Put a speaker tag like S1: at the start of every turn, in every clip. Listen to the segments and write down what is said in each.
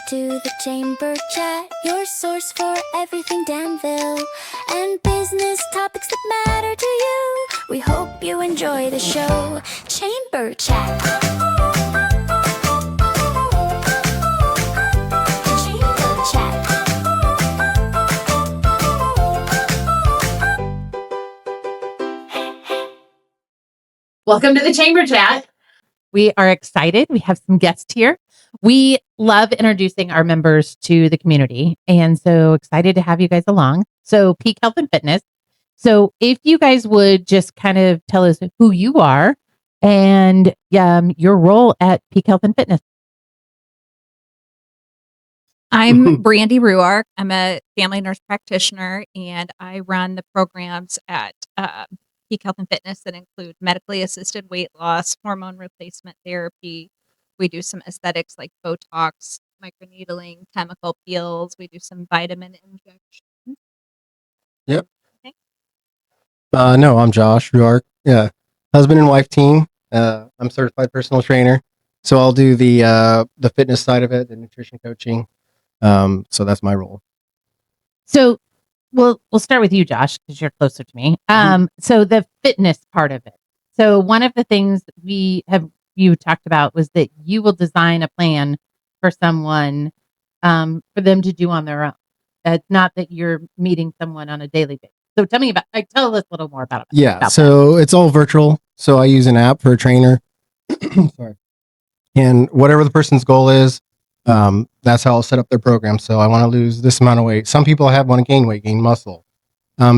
S1: to the Chamber Chat, your source for everything Danville and business topics that matter to you. We hope you enjoy the show. Chamber Chat. Chamber Chat.
S2: Welcome to the Chamber Chat. We are excited. We have some guests here. We love introducing our members to the community, and so excited to have you guys along. So Peak Health and Fitness. So if you guys would just kind of tell us who you are and your role at Peak Health and Fitness.
S3: I'm Brandy Ruark. I'm a family nurse practitioner, and I run the programs at Peak Health and Fitness that include medically assisted weight loss, hormone replacement therapy. We do some aesthetics like Botox, microneedling, chemical peels. We do some vitamin injections.
S4: Yep.
S3: Okay.
S4: No, I'm Josh Ruark. Yeah, husband and wife team. I'm certified personal trainer, so I'll do the fitness side of it, the nutrition coaching. So that's my role.
S2: So we'll start with you, Josh, because you're closer to me. So the fitness part of it. So one of the things you talked about was that you will design a plan for someone for them to do on their own. It's not that you're meeting someone on a daily basis. So tell us a little more about it.
S4: Yeah, so it's all virtual. So I use an app for a trainer. Sorry. And whatever the person's goal is, that's how I'll set up their program. So I want to lose this amount of weight. Some people want to gain weight, gain muscle.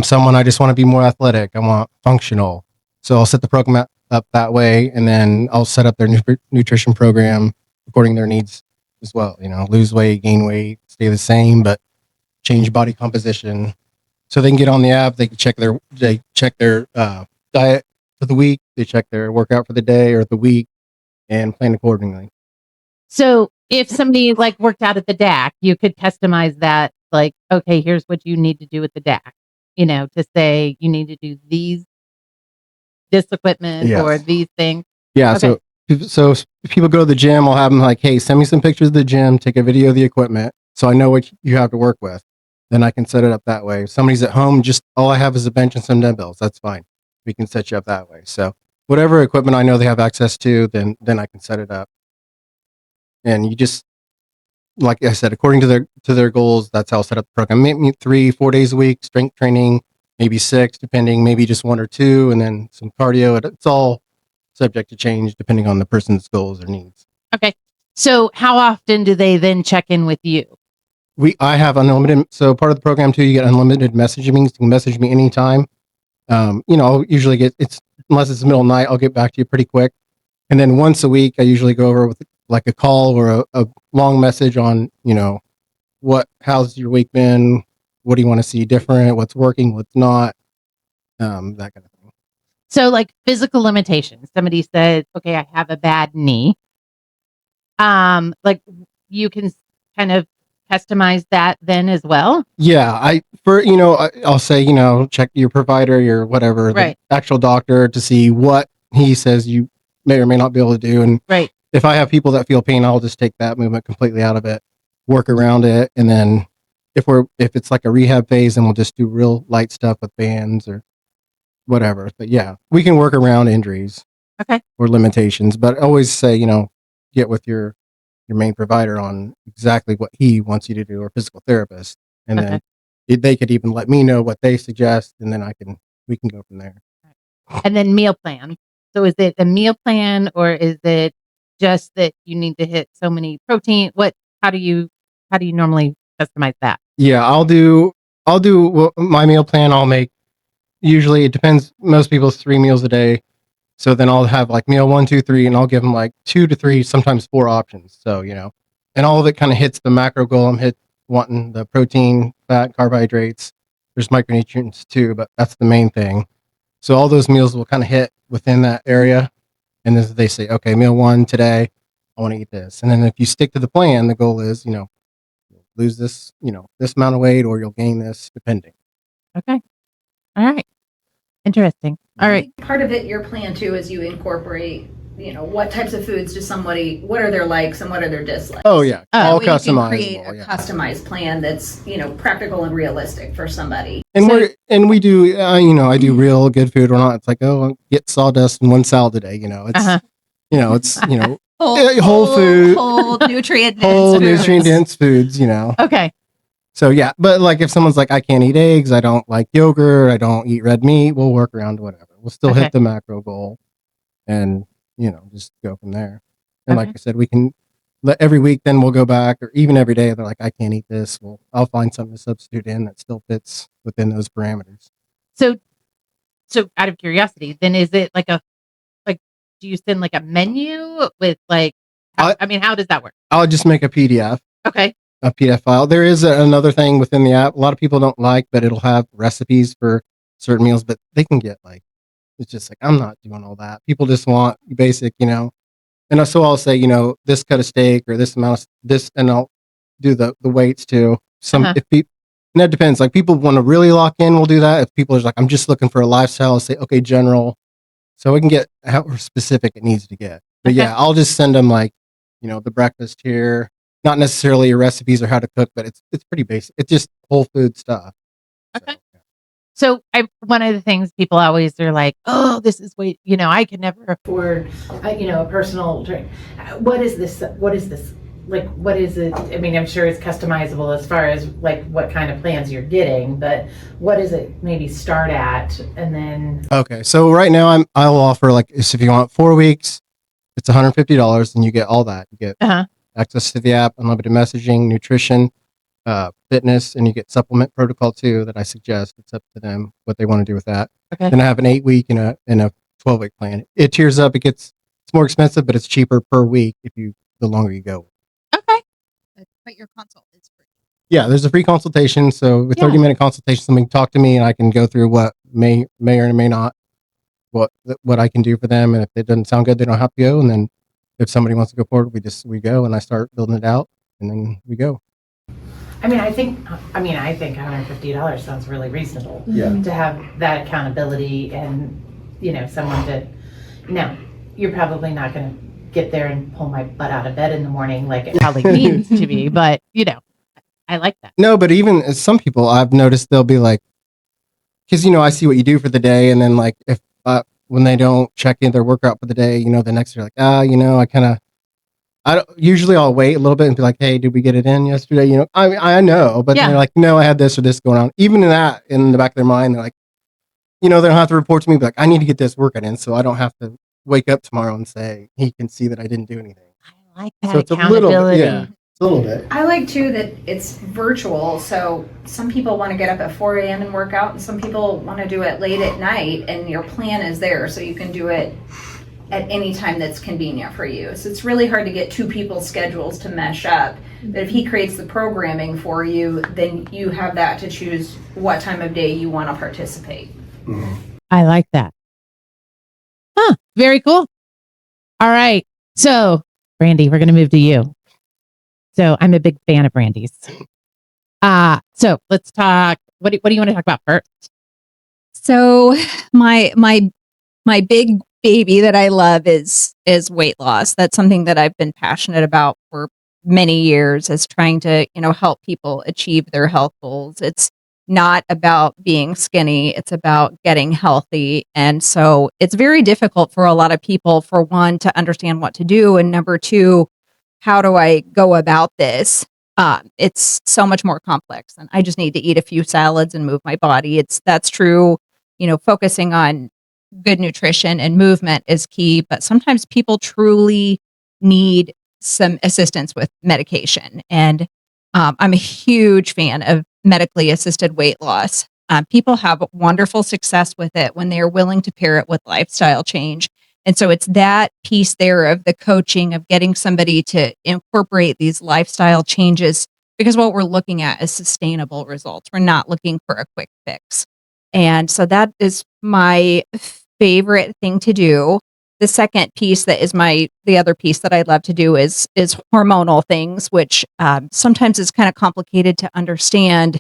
S4: Someone I just want to be more athletic. I want functional. So I'll set the program up that way, and then I'll set up their nutrition program according to their needs as well. You know, lose weight, gain weight, stay the same, but change body composition. So they can get on the app. They can check their diet for the week. They check their workout for the day or the week, and plan accordingly.
S2: So if somebody worked out at the DAC, you could customize that. Like, okay, here's what you need to do at the DAC. You know, to say you need to do this equipment or these things.
S4: Yeah.
S2: Okay.
S4: So if people go to the gym, I'll have them hey, send me some pictures of the gym, take a video of the equipment, so I know what you have to work with. Then I can set it up that way. If somebody's at home, just all I have is a bench and some dumbbells. That's fine. We can set you up that way. So whatever equipment I know they have access to, then I can set it up. And you just, like I said, according to their goals, that's how I'll set up the program. Maybe 3-4 days a week, strength training, maybe 6, depending, maybe just 1 or 2, and then some cardio. It's all subject to change depending on the person's goals or needs.
S2: Okay. So how often do they then check in with you?
S4: I have unlimited. So part of the program too, you get unlimited messaging. You can message me anytime. I'll usually unless it's the middle of the night, I'll get back to you pretty quick. And then once a week, I usually go over with a call or a long message on, how's your week been? What do you want to see different? What's working? What's not? That kind of thing.
S2: So physical limitations. Somebody said, okay, I have a bad knee. You can kind of customize that then as well.
S4: Yeah. I'll say, check your provider, your whatever,
S2: right,
S4: the actual doctor to see what he says you may or may not be able to do. And
S2: right.
S4: If I have people that feel pain, I'll just take that movement completely out of it, work around it. And then if it's like a rehab phase, then we'll just do real light stuff with bands or whatever. But yeah, we can work around injuries.
S2: Okay.
S4: Or limitations, but always say, get with your main provider on exactly what he wants you to do, or physical therapist. And then they could even let me know what they suggest, and then we can go from there.
S2: And then meal plan. So is it a meal plan, or is it just that you need to hit so many protein? How do you normally customize that?
S4: Yeah, I'll do my meal plan. I'll make, usually it depends, most people's 3 meals a day. So then I'll have meal 1, 2, 3, and I'll give them 2 to 3, sometimes 4 options. So, and all of it kind of hits the macro goal. I'm wanting the protein, fat, carbohydrates. There's micronutrients too, but that's the main thing. So all those meals will kind of hit within that area. And then they say, okay, meal 1 today, I want to eat this. And then if you stick to the plan, the goal is, lose this, this amount of weight, or you'll gain this, depending.
S2: Okay. All right. Interesting. All right.
S5: Part of it, your plan too, is you incorporate what types of foods what are their likes and what are their dislikes.
S4: Oh yeah,
S5: That
S4: all
S5: way you can create
S4: customizable.
S5: a
S4: Yeah.
S5: customized plan that's, practical and realistic for somebody.
S4: And
S2: So-
S4: we do, I do real good food or not. It's like, oh, get sawdust and one salad a day. It's, it's, whole food,
S3: whole nutrient
S4: whole
S3: dense
S4: nutrient dense foods.
S2: Okay.
S4: So yeah, but like if someone's like, I can't eat eggs, I don't like yogurt, I don't eat red meat, we'll work around whatever. We'll still
S2: Okay.
S4: hit the macro goal, and just go from there. And like
S2: Okay.
S4: I said, we can every week. Then we'll go back, or even every day. They're like, I can't eat this. Well, I'll find something to substitute in that still fits within those parameters.
S2: So out of curiosity, then is it like do you send like a menu with how does that work?
S4: I'll just make a PDF.
S2: Okay.
S4: A PDF file. There is another thing within the app. A lot of people don't like, but it'll have recipes for certain meals, but they can get it's just like, I'm not doing all that. People just want basic, and so I'll say, this cut of steak or this amount of this, and I'll do the weights too. If people, and that depends. Like people want to really lock in, we'll do that. If people are like, I'm just looking for a lifestyle, I'll say, okay, general. So we can get how specific it needs to get. But
S2: Okay.
S4: yeah, I'll just send them the breakfast here. Not necessarily your recipes or how to cook, but it's pretty basic. It's just whole food stuff.
S2: Okay. So one of the things people always are like, oh, this is I could never afford, a personal drink. What is this? What is this? Like, what is it? I mean, I'm sure it's customizable as far as like what kind of plans you're getting, but what does it maybe start at? And then,
S4: Okay, so right now I'll offer if you want 4 weeks, it's $150 and you get all that. You get access to the app, unlimited messaging, nutrition, fitness, and you get supplement protocol too that I suggest. It's up to them what they want to do with that.
S2: Okay.
S4: Then I have an 8-week and a 12-week plan. It tiers up. It's more expensive, but it's cheaper per week the longer you go.
S2: okay.
S3: But your consult is free.
S4: Yeah, there's a free consultation. So with 30-minute consultation, somebody can talk to me and I can go through what may or may not what I can do for them. And if it doesn't sound good, they don't have to go. And then if somebody wants to go forward, we go and I start building it out and then we go.
S2: I think $150 sounds really reasonable.
S4: Yeah.
S2: To have that accountability and, someone to, you're probably not going to get there and pull my butt out of bed in the morning like it probably needs to be, but I like that.
S4: No, but even some people I've noticed they'll be like, because, I see what you do for the day. And then if, when they don't check in their workout for the day, the next day, usually I'll wait a little bit and be like, hey, did we get it in yesterday? I know, but they're like, no, I had this or this going on. Even in the back of their mind, they're like, they don't have to report to me, but like, I need to get this workout in so I don't have to wake up tomorrow and say, he can see that I didn't do anything.
S2: I like that
S4: So it's
S2: accountability.
S4: It's a little bit.
S5: I like too that it's virtual, so some people want to get up at 4 a.m. and work out, and some people want to do it late at night, and your plan is there, so you can do it at any time that's convenient for you. So it's really hard to get two people's schedules to mesh up. But if he creates the programming for you, then you have that to choose what time of day you want to participate.
S4: Mm-hmm.
S2: I like that. Very cool. All right. So, Brandy, we're going to move to you. So I'm a big fan of Brandy's. So let's talk. What do you want to talk about first?
S3: So my big baby that I love is weight loss. That's something that I've been passionate about for many years, is trying to, help people achieve their health goals. It's not about being skinny. It's about getting healthy. And so it's very difficult for a lot of people, for one, to understand what to do. And number two, how do I go about this? It's so much more complex than I just need to eat a few salads and move my body. That's true. Focusing on good nutrition and movement is key, but sometimes people truly need some assistance with medication. And I'm a huge fan of medically assisted weight loss. People have wonderful success with it when they are willing to pair it with lifestyle change. And so it's that piece there of the coaching, of getting somebody to incorporate these lifestyle changes, because what we're looking at is sustainable results. We're not looking for a quick fix. And so that is my favorite thing to do. The second piece that is the other piece that I love to do is hormonal things, which sometimes is kind of complicated to understand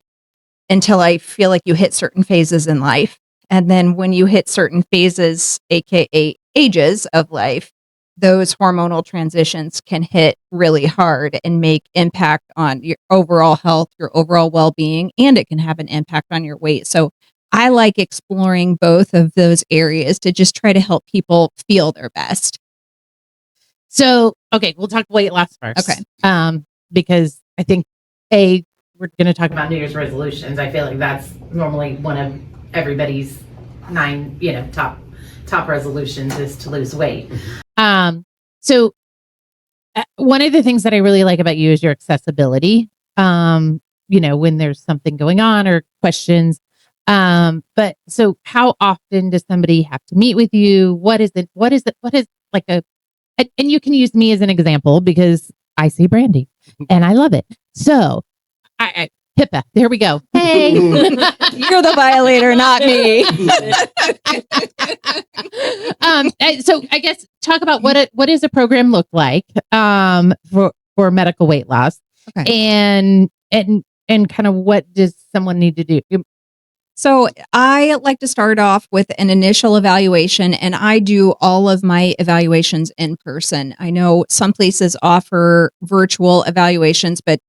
S3: until I feel like you hit certain phases in life. And then when you hit certain phases, AKA ages of life, those hormonal transitions can hit really hard and make impact on your overall health, your overall well-being, and it can have an impact on your weight. So I like exploring both of those areas to just try to help people feel their best.
S2: So, okay, we'll talk weight loss first.
S3: Okay.
S2: Because I think we're going to talk about New Year's resolutions. I feel like that's normally one of everybody's 9, top resolutions is to lose weight. So one of the things that I really like about you is your accessibility. When there's something going on or questions. But so how often does somebody have to meet with you? What is like and you can use me as an example because I see Brandy and I love it. So Pippa, there we go. Hey,
S3: You're the violator, not me.
S2: So I guess talk about what does a program look like for medical weight loss, and kind of what does someone need to do?
S3: So I like to start off with an initial evaluation, and I do all of my evaluations in person. I know some places offer virtual evaluations, but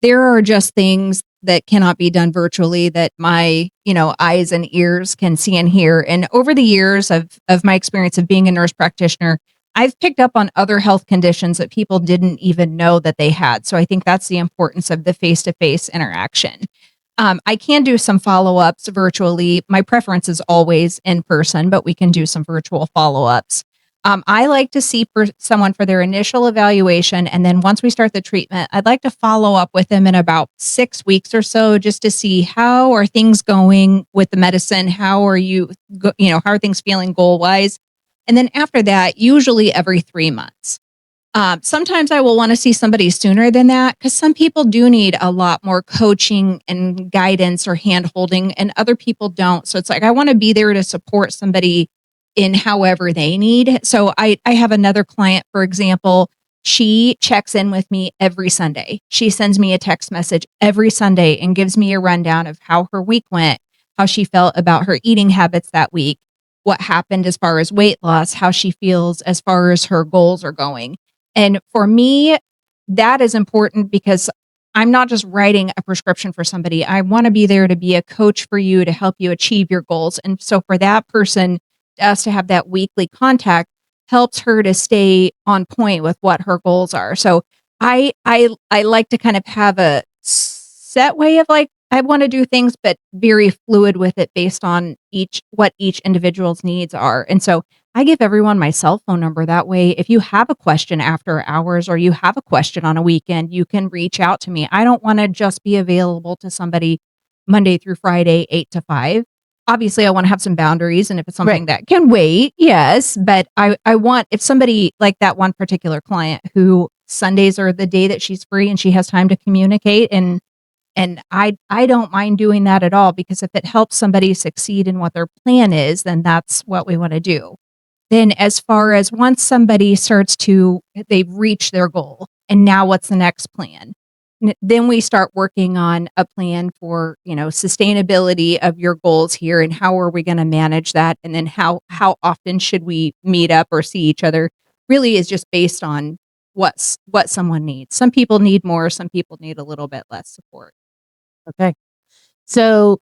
S3: there are just things that cannot be done virtually that my, eyes and ears can see and hear. And over the years of my experience of being a nurse practitioner, I've picked up on other health conditions that people didn't even know that they had. So I think that's the importance of the face-to-face interaction. I can do some follow-ups virtually. My preference is always in person, but we can do some virtual follow-ups. I like to see someone for their initial evaluation. And then once we start the treatment, I'd like to follow up with them in about 6 weeks or so, just to see how are things going with the medicine? How are how are things feeling goal-wise? And then after that, usually every 3 months. Sometimes I will want to see somebody sooner than that because some people do need a lot more coaching and guidance or hand holding and other people don't. So it's like, I want to be there to support somebody in however they need. So I have another client, for example, she checks in with me every Sunday. She sends me a text message every Sunday and gives me a rundown of how her week went, how she felt about her eating habits that week, what happened as far as weight loss, how she feels as far as her goals are going. And for me, that is important because I'm not just writing a prescription for somebody. I want to be there to be a coach for you to help you achieve your goals. And so for that person, us to have that weekly contact helps her to stay on point with what her goals are. So I like to kind of have a set way of like, I want to do things, but very fluid with it based on what each individual's needs are. And so I give everyone my cell phone number. That way, if you have a question after hours or you have a question on a weekend, you can reach out to me. I don't want to just be available to somebody Monday through Friday, 8 to 5. Obviously, I want to have some boundaries. And if it's something that can wait, yes. But I want, if somebody like that one particular client who Sundays are the day that she's free and she has time to communicate, and I don't mind doing that at all, because if it helps somebody succeed in what their plan is, then that's what we want to do. Then as far as once somebody they've reached their goal, and now what's the next plan? Then we start working on a plan for, sustainability of your goals here, and how are we going to manage that? And then how often should we meet up or see each other? Really is just based on what someone needs. Some people need more, some people need a little bit less support.
S2: Okay. So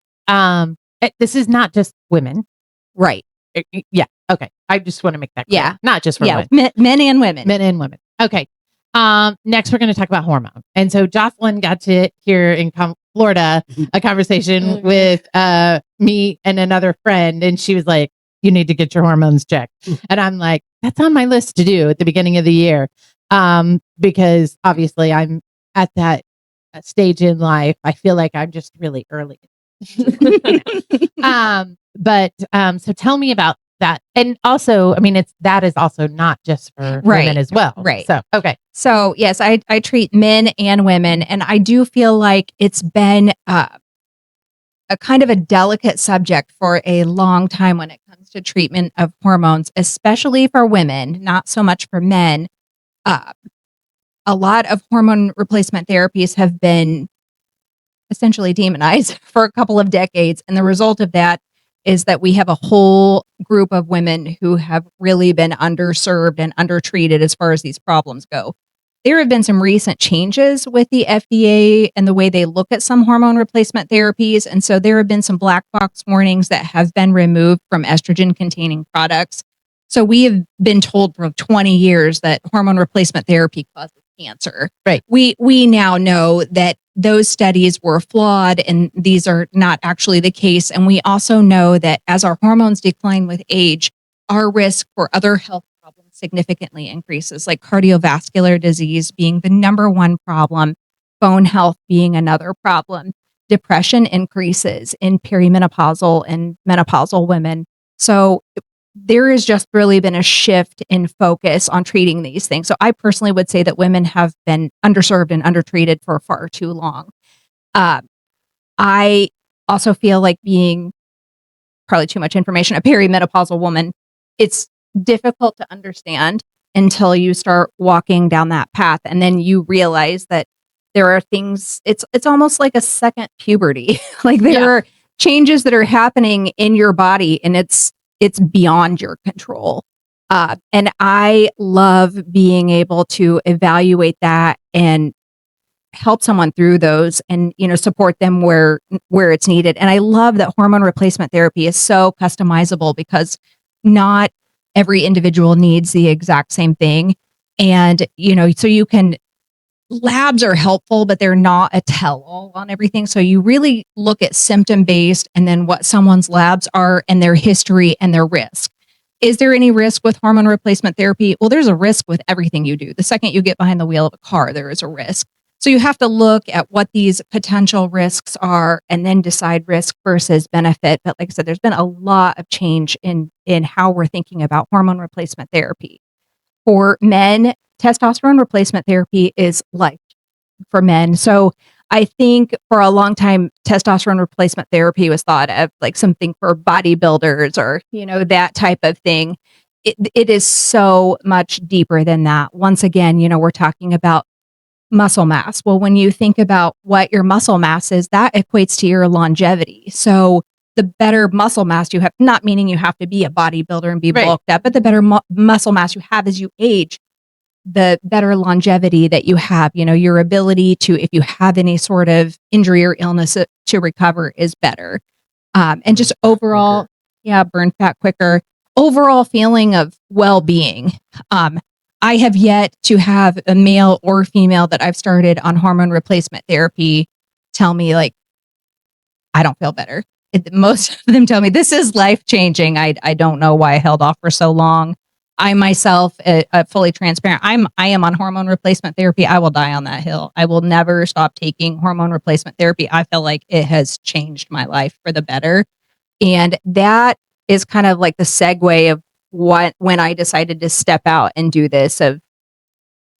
S2: this is not just women.
S3: Right.
S2: Yeah. Okay. I just want to make that clear.
S3: Yeah.
S2: Not just for women.
S3: Men and women.
S2: Men and women. Okay. Next, we're going to talk about hormone. And so Jocelyn got to hear in Florida a conversation with me and another friend. And she was like, you need to get your hormones checked. And I'm like, that's on my list to do at the beginning of the year. Because obviously I'm at that stage in life. I feel like I'm just really early. So tell me about that. And also, I mean, that is also not just for women as well.
S3: Right.
S2: So, okay.
S3: So yes, I treat men and women, and I do feel like it's been a kind of a delicate subject for a long time when it comes to treatment of hormones, especially for women, not so much for men. A lot of hormone replacement therapies have been essentially demonized for a couple of decades. And the result of that is that we have a whole group of women who have really been underserved and undertreated as far as these problems go. There have been some recent changes with the FDA and the way they look at some hormone replacement therapies. And so there have been some black box warnings that have been removed from estrogen containing products. So we have been told for 20 years that hormone replacement therapy causes cancer.
S2: Right.
S3: We now know that those studies were flawed and these are not actually the case. And we also know that as our hormones decline with age, our risk for other health problems significantly increases, like cardiovascular disease being the number one problem, bone health being another problem. Depression increases in perimenopausal and menopausal women. So there has just really been a shift in focus on treating these things. So I personally would say that women have been underserved and undertreated for far too long. I also feel like, being probably too much information, a perimenopausal woman, it's difficult to understand until you start walking down that path. And then you realize that there are things, it's almost like a second puberty. Like there are changes that are happening in your body and it's beyond your control. And I love being able to evaluate that and help someone through those and, support them where it's needed. And I love that hormone replacement therapy is so customizable because not every individual needs the exact same thing. And, so you can, labs are helpful, but they're not a tell-all on everything. So you really look at symptom-based and then what someone's labs are and their history and their risk. Is there any risk with hormone replacement therapy? Well, there's a risk with everything you do. The second you get behind the wheel of a car, there is a risk. So you have to look at what these potential risks are and then decide risk versus benefit. But like I said, there's been a lot of change in how we're thinking about hormone replacement therapy. For men, testosterone replacement therapy is life for men. So I think for a long time, testosterone replacement therapy was thought of like something for bodybuilders or, that type of thing. It is so much deeper than that. Once again, we're talking about muscle mass. Well, when you think about what your muscle mass is, that equates to your longevity. So the better muscle mass you have, not meaning you have to be a bodybuilder and be bulked up, but the better muscle mass you have as you age, the better longevity that you have, your ability to, if you have any sort of injury or illness to recover is better. And just overall, burn fat quicker, overall feeling of well-being. I have yet to have a male or female that I've started on hormone replacement therapy tell me like, I don't feel better. Most of them tell me this is life-changing. I don't know why I held off for so long. I myself, fully transparent, I am on hormone replacement therapy. I will die on that hill. I will never stop taking hormone replacement therapy. I feel like it has changed my life for the better. And that is kind of like the segue of when I decided to step out and do this, of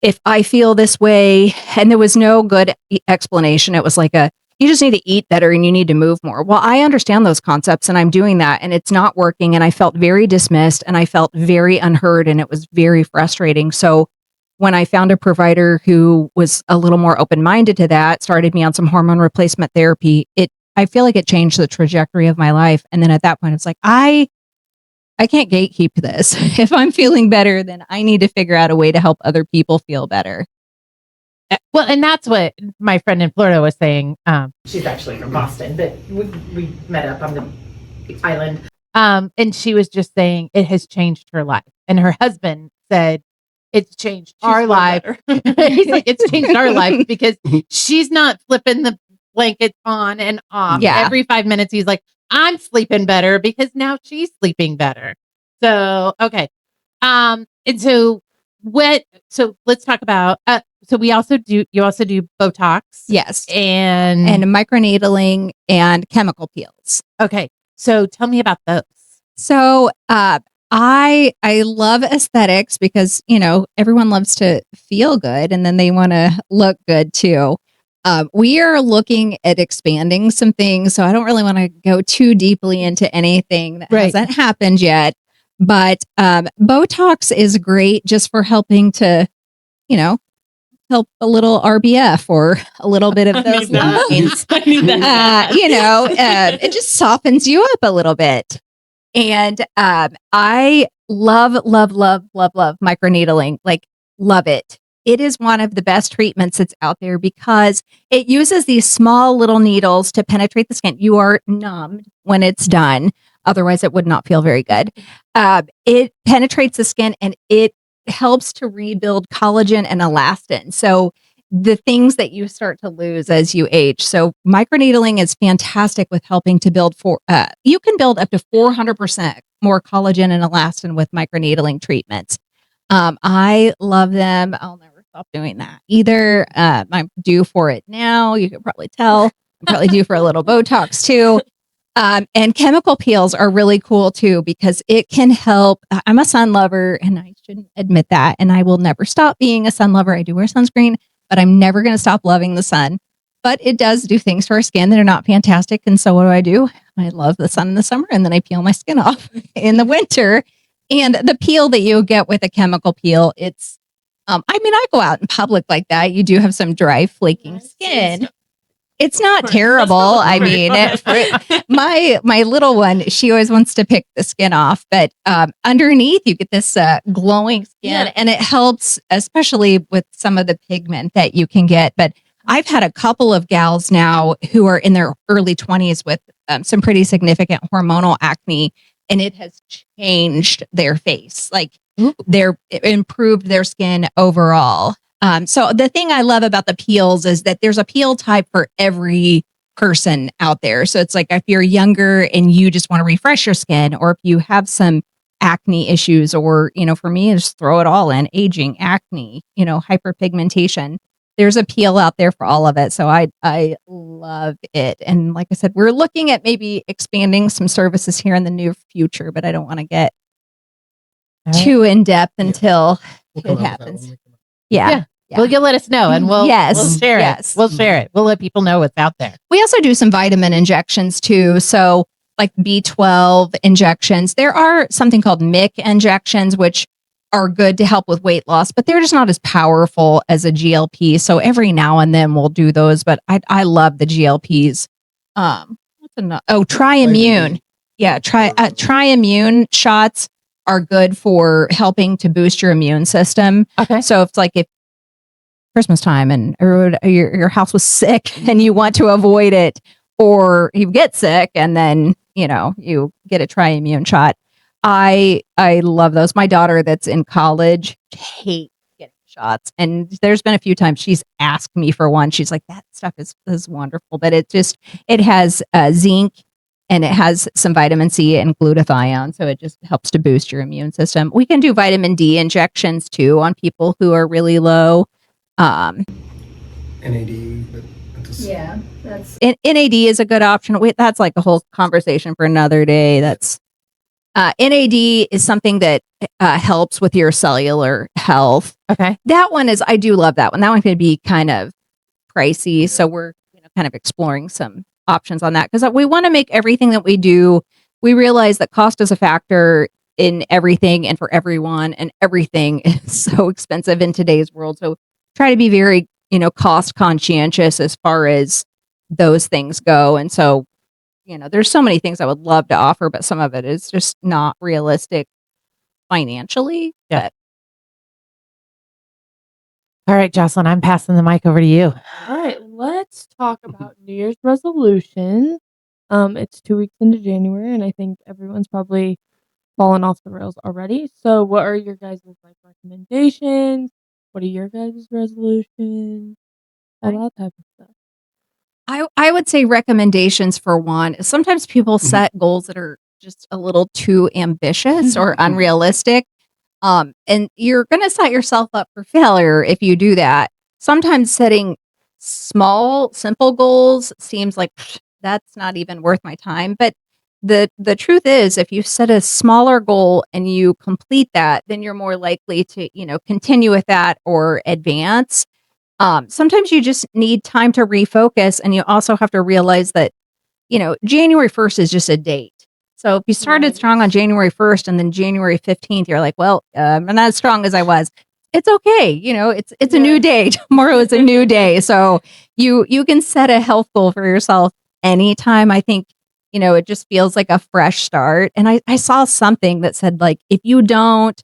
S3: if I feel this way, and there was no good explanation. It was like you just need to eat better and you need to move more. Well, I understand those concepts and I'm doing that and it's not working. And I felt very dismissed and I felt very unheard and it was very frustrating. So when I found a provider who was a little more open-minded to that, started me on some hormone replacement therapy, I feel like it changed the trajectory of my life. And then at that point, it's like, I can't gatekeep this. If I'm feeling better, then I need to figure out a way to help other people feel better.
S2: Well, and that's what my friend in Florida was saying. She's actually from Boston, but we met up on the island. And she was just saying it has changed her life. And her husband said, it's changed our life. He's like, it's changed our life because she's not flipping the blankets on and off. Every 5 minutes. He's like, I'm sleeping better because now she's sleeping better. So, okay. And so let's talk about, so you also do Botox.
S3: Yes.
S2: And
S3: microneedling and chemical peels.
S2: Okay. So tell me about those.
S3: So, I love aesthetics because, everyone loves to feel good and then they want to look good too. We are looking at expanding some things, so I don't really want to go too deeply into anything that hasn't happened yet. But Botox is great just for helping to, help a little RBF or a little bit of those lines.
S2: I need that.
S3: It just softens you up a little bit. And I love microneedling. Like, love it. It is one of the best treatments that's out there because it uses these small little needles to penetrate the skin. You are numbed when it's done. Otherwise, it would not feel very good. It penetrates the skin and it helps to rebuild collagen and elastin. So the things that you start to lose as you age. So microneedling is fantastic with helping to build you can build up to 400% more collagen and elastin with microneedling treatments. I love them. I'll never stop doing that either. I'm due for it now. You can probably tell. I'm probably due for a little Botox too. And chemical peels are really cool too, because it can help. I'm a sun lover and I shouldn't admit that. And I will never stop being a sun lover. I do wear sunscreen, but I'm never going to stop loving the sun. But it does do things to our skin that are not fantastic. And so what do? I love the sun in the summer and then I peel my skin off in the winter. And the peel that you get with a chemical peel, it's, I go out in public like that. You do have some dry, flaking skin. It's not terrible. I mean, my little one, she always wants to pick the skin off, but underneath you get this glowing skin, and it helps, especially with some of the pigment that you can get. But I've had a couple of gals now who are in their early 20s with some pretty significant hormonal acne, and it has changed their face. Like they're improved their skin overall. So the thing I love about the peels is that there's a peel type for every person out there. So it's like if you're younger and you just want to refresh your skin, or if you have some acne issues, or, for me, just throw it all in: aging, acne, hyperpigmentation. There's a peel out there for all of it. So I love it. And like I said, we're looking at maybe expanding some services here in the near future, but I don't want to get too in depth until it happens. Yeah.
S2: Well, you'll let us know and we'll share it. We'll share it. We'll let people know what's out there.
S3: We also do some vitamin injections too. So like B12 injections. There are something called MIC injections, which are good to help with weight loss, but they're just not as powerful as a GLP. So every now and then we'll do those, but I love the GLPs. Triimmune. Yeah. Triimmune shots are good for helping to boost your immune system.
S2: Okay.
S3: So if Christmas time and your house was sick and you want to avoid it, or you get sick and then, you get a Triimmune shot. I love those. My daughter that's in college hates getting shots. And there's been a few times she's asked me for one. She's like, that stuff is wonderful. But it has zinc, and it has some vitamin C and glutathione. So it just helps to boost your immune system. We can do vitamin D injections too on people who are really low.
S4: NAD,
S3: NAD is a good option. That's like a whole conversation for another day. That's NAD is something that helps with your cellular health.
S2: Okay.
S3: That one I do love that one. That one could be kind of pricey. So we're kind of exploring some options on that, because we want to make everything that we do. We realize that cost is a factor in everything and for everyone, and everything is so expensive in today's world. So try to be very, cost conscientious as far as those things go. And so, there's so many things I would love to offer, but some of it is just not realistic financially.
S2: Yeah. All right, Jocelyn, I'm passing the mic over to you.
S6: All right, let's talk about New Year's resolutions. It's 2 weeks into January, and I think everyone's probably fallen off the rails already. So what are your guys' recommendations? What are your guys' resolutions? All that type of stuff.
S3: I would say recommendations for one. Sometimes people set goals that are just a little too ambitious or unrealistic. And you're going to set yourself up for failure if you do that. Sometimes setting small, simple goals seems like that's not even worth my time. But the truth is, if you set a smaller goal and you complete that, then you're more likely to, continue with that or advance. Sometimes you just need time to refocus, and you also have to realize that, January 1st is just a date. So if you started strong on January 1st and then January 15th, you're like, well, I'm not as strong as I was. it's okay. It's a new day. Tomorrow is a new day. So you can set a health goal for yourself anytime. I think, it just feels like a fresh start. And I saw something that said, like, if you don't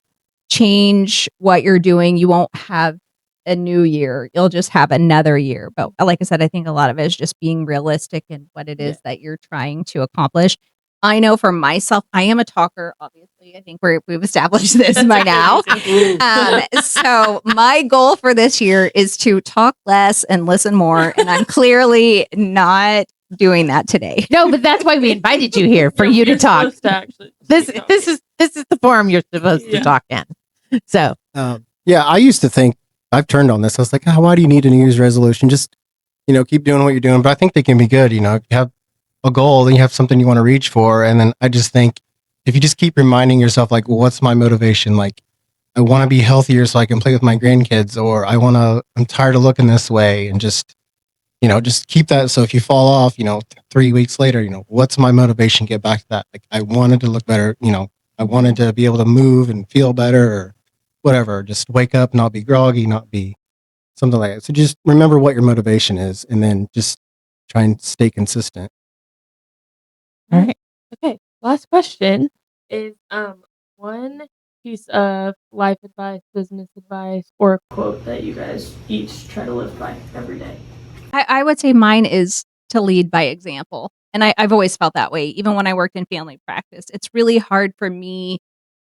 S3: change what you're doing, you won't have a new year. You'll just have another year. But like I said, I think a lot of it is just being realistic in what it is that you're trying to accomplish. I know for myself, I am a talker, obviously. I think we've established this by now. So my goal for this year is to talk less and listen more. And I'm clearly not doing that today.
S2: No, but that's why we invited you here, for you to talk. This is the forum you're supposed to talk in. So
S4: yeah, I used to think, I've turned on this. I was like, why do you need a New Year's resolution? Just, keep doing what you're doing. But I think they can be good. If you have a goal, then you have something you want to reach for. And then I just think if you just keep reminding yourself, like, what's my motivation? Like, I want to be healthier so I can play with my grandkids, or I'm tired of looking this way, and just keep that. So if you fall off, 3 weeks later, what's my motivation? Get back to that. Like, I wanted to look better. I wanted to be able to move and feel better, or whatever. Just wake up, not be groggy, not be something like that. So just remember what your motivation is, and then just try and stay consistent.
S2: all right.
S6: Okay. Last question is one piece of life advice, business advice, or a quote that you guys each try to live by every day.
S3: I would say mine is to lead by example. And I've always felt that way. Even when I worked in family practice, it's really hard for me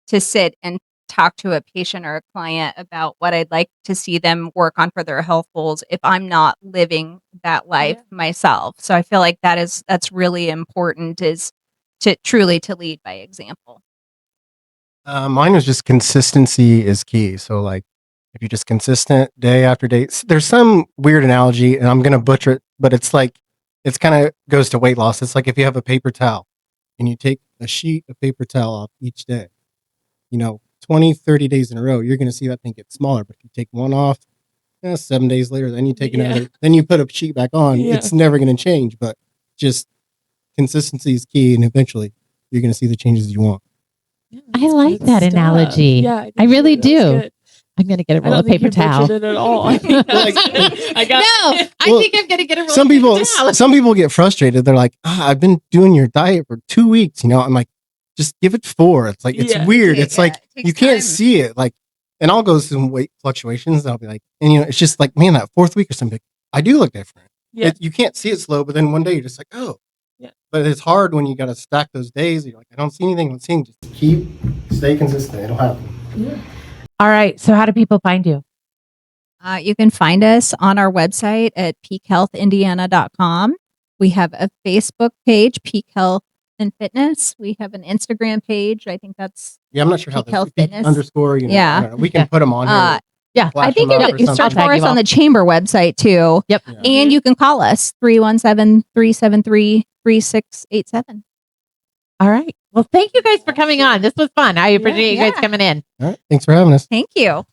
S3: to sit and talk to a patient or a client about what I'd like to see them work on for their health goals if I'm not living that life myself. So I feel like that's really important, is to truly to lead by example.
S4: Mine was just consistency is key. So, like, if you're just consistent day after day, there's some weird analogy, and I'm going to butcher it, but it's like, it's kind of goes to weight loss. It's like if you have a paper towel and you take a sheet of paper towel off each day, 20, 30 days in a row, you're going to see that thing get smaller. But if you take one off, 7 days later, then you take another, then you put a sheet back on, it's never going to change. But just consistency is key, and eventually you're going to see the changes you want.
S2: I like that analogy.
S6: Yeah,
S2: I really do. I'm going to get a roll of paper towel.
S6: It at all. I think
S2: I think I'm going to get a roll
S4: Some
S2: of
S4: people,
S2: paper towel.
S4: some people get frustrated. They're like, I've been doing your diet for 2 weeks. I'm like, just give it 4. It's like, it's weird. It's like, you can't see it. Like, and I'll go through some weight fluctuations. And I'll be like, and it's just like, man, that 4th week or something, I do look different.
S6: Yeah.
S4: You can't see it slow, but then one day you're just like, oh. Yeah. But it's hard when you got to stack those days. You're like, I don't see anything. I'm seeing. Just stay consistent. It'll happen.
S6: Yeah.
S2: All right. So how do people find you?
S3: You can find us on our website at peakhealthindiana.com. We have a Facebook page, Peak Health and Fitness. We have an Instagram page. I think that's
S4: I'm not sure how
S3: Peak Health
S4: Peak
S3: Fitness.
S4: underscore. I don't know. We can put them on here.
S2: Yeah.
S3: I think you search for us on the
S2: the
S3: chamber website too.
S2: Yep.
S4: Yeah.
S3: And you can call us 317-373-3687.
S2: All right. Well, thank you guys for coming on. This was fun. I appreciate you guys coming in.
S4: All right. Thanks for having us.
S3: Thank you.